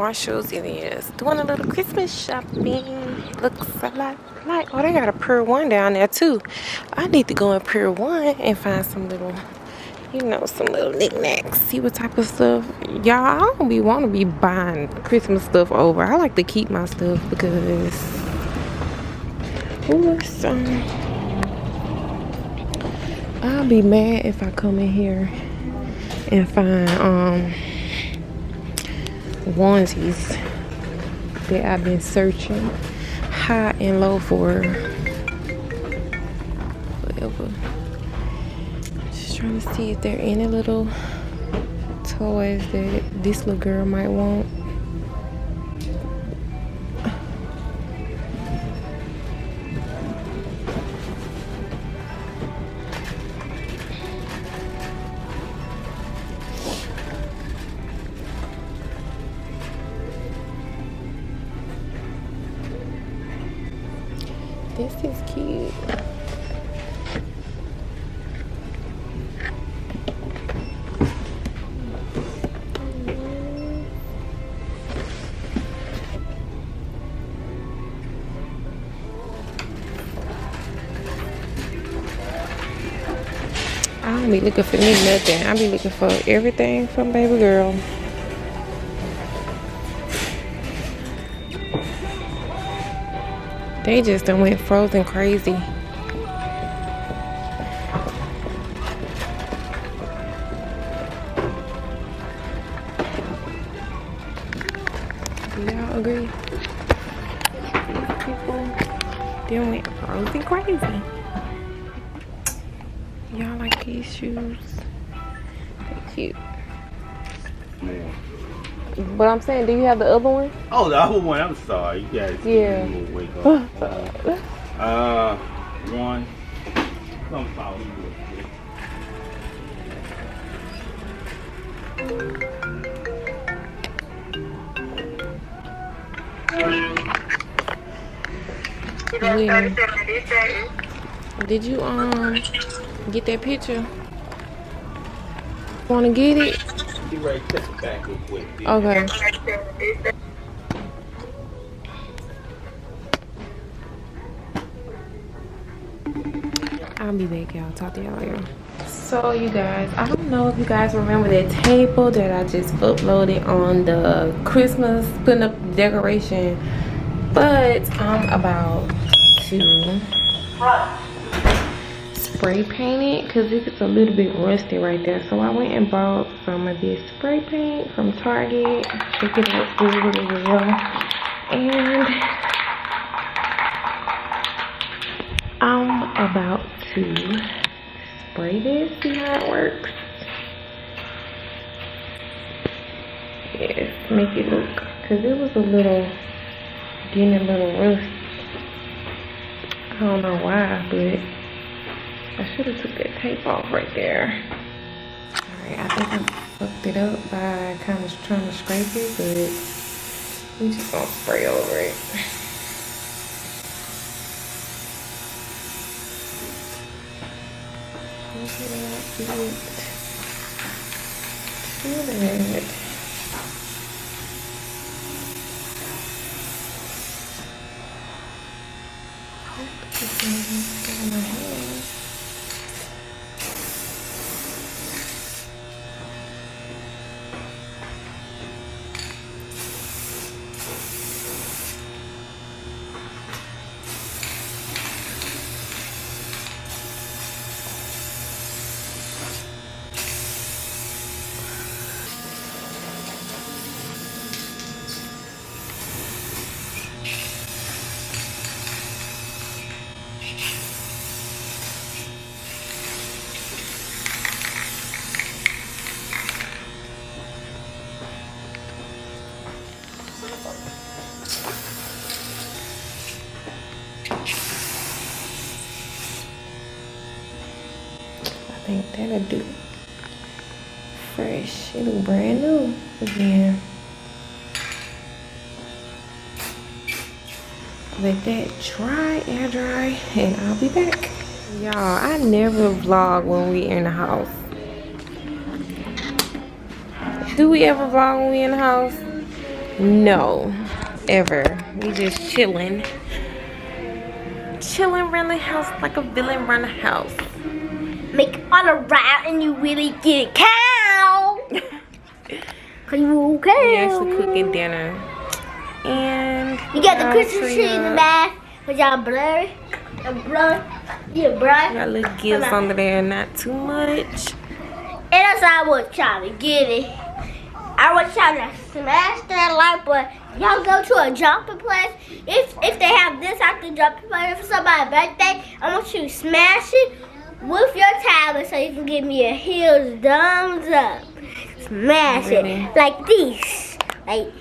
Marshalls. It is doing a little Christmas shopping. Looks a lot like, oh, they got a Pier 1 down there too. I need to go in Pier 1 and find some little, you know, some little knickknacks. See what type of stuff. Y'all, I don't want to be buying Christmas stuff over. I like to keep my stuff because I'll be mad if I come in here and find onesies that I've been searching high and low for forever. Just trying to see if there are any little toys that this little girl might want. This is cute. I don't be looking for me nothing. I be looking for everything from baby girl. They just done went frozen crazy. Do y'all agree? These people, they went frozen crazy. Y'all like these shoes? They're cute. Yeah. But I'm saying, do you have the other one? Oh, the other one. I'm sorry. You guys. Yeah. Wake up. One. Come follow me real quick. Did you get that picture? Wanna get it? Be ready to check it back real quick. Okay. I'll be back, y'all. Talk to y'all later. So, you guys, I don't know if you guys remember that table that I just uploaded on the Christmas, putting up the decoration. But I'm about to spray paint it because it's a little bit rusty right there. So I went and bought some of this spray paint from Target. Check it out really well. And I'm about to spray this, see how it works. Yes, make it look, because it was getting a little rust. I don't know why, but I should have took that tape off right there. Alright, I think I fucked it up by kind of trying to scrape it, but we just gonna spray over it. I think that'll do. Fresh. It look brand new again. Let that dry, air dry, and I'll be back. Y'all, I never vlog when we in the house. Do we ever vlog when we in the house? No, ever. We just chilling. Chilling around the house like a villain around the house. Make it all around and you really get cow. Cause you okay. We actually cooking dinner. And you got the Christmas tree in the back. But y'all blurry. Yeah, blurry. Got little gifts under there, not too much. And that's how I want y'all to get it. I want y'all to smash that like button. Y'all go to a jumping place. If they have this at the jumping place for somebody's birthday, I want you to smash it with your tablet so you can give me a huge thumbs up. Smash it like this. Like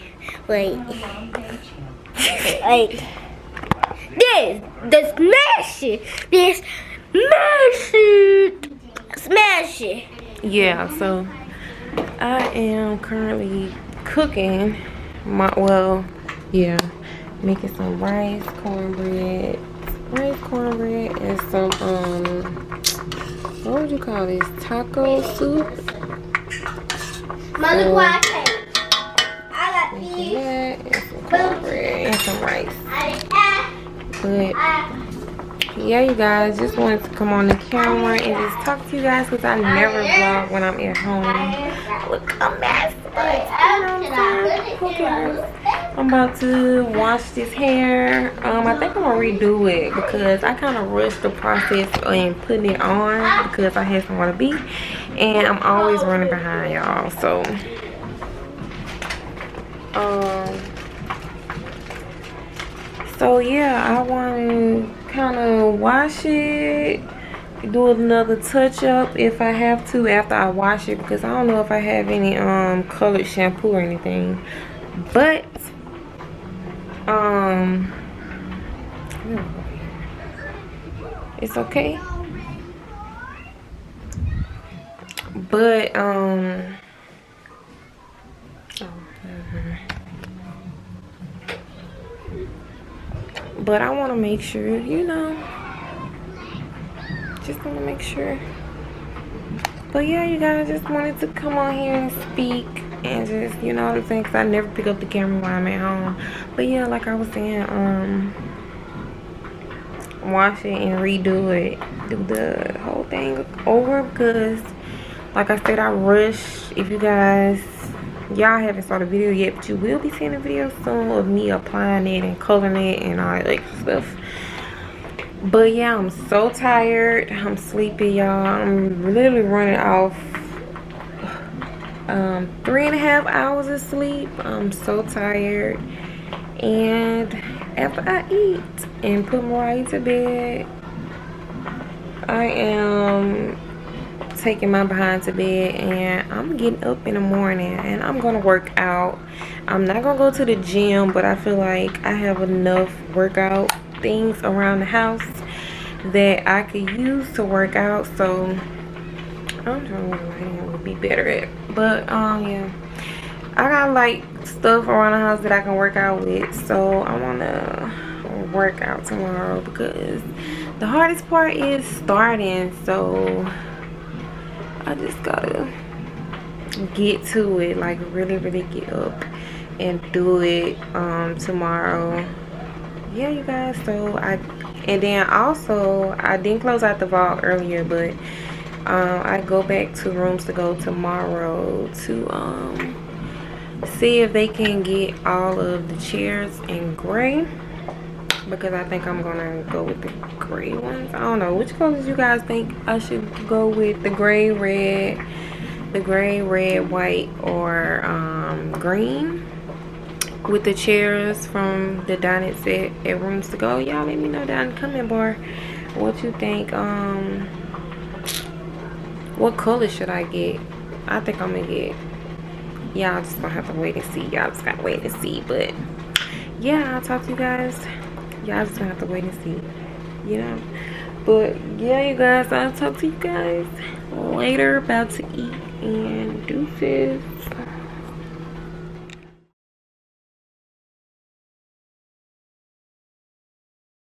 this. The smash it. This smash it. Smash it. Yeah, so I am currently cooking making some rice, cornbread, and some what would you call this? Taco soup. Mother, I got these. And some cornbread and some rice. But yeah, you guys, just wanted to come on the camera and just talk to you guys because I never vlog when I'm at home. Look, a mess. I'm about to wash this hair. I think I'm gonna redo it because I kind of rushed the process and putting it on because I had somewhere to be, and I'm always running behind y'all. So yeah, I want to kind of wash it, do another touch up if I have to after I wash it because I don't know if I have any colored shampoo or anything, but it's okay. But but I want to make sure, just want to make sure. But yeah, you guys, just wanted to come on here and speak and just, you know what I'm saying, because I never pick up the camera while I'm at home. But yeah, like I was saying, wash it and redo it, do the whole thing over because, like I said, I rushed. If you guys, y'all haven't saw the video yet, but you will be seeing a video soon of me applying it and coloring it and all that extra stuff. But yeah, I'm so tired. I'm sleepy, y'all. I'm literally running off 3.5 hours of sleep. I'm so tired. And after I eat and put Mariah to bed, I am taking my behind to bed and I'm getting up in the morning and I'm gonna work out. I'm not gonna go to the gym, but I feel like I have enough workout things around the house that I could use to work out. So I'm trying to what my hand would be better at, but yeah, I got like stuff around the house that I can work out with, so I want to work out tomorrow because the hardest part is starting. So I just gotta get to it, like really get up and do it tomorrow. Yeah, you guys. So and then also I didn't close out the vlog earlier, but I go back to Rooms to Go tomorrow to see if they can get all of the chairs in gray, because I think I'm gonna go with the gray ones. I don't know which colors you guys think I should go with, the gray, red, white, or green with the chairs from the dining set at Rooms to Go. Y'all let me know down in the comment bar what you think. What color should I get? I think I'm gonna get, y'all just gonna have to wait and see. Y'all just gotta wait and see. But yeah, I'll talk to you guys. Y'all just gonna have to wait and see, you know. But yeah, you guys, I'll talk to you guys later. About to eat and deuces.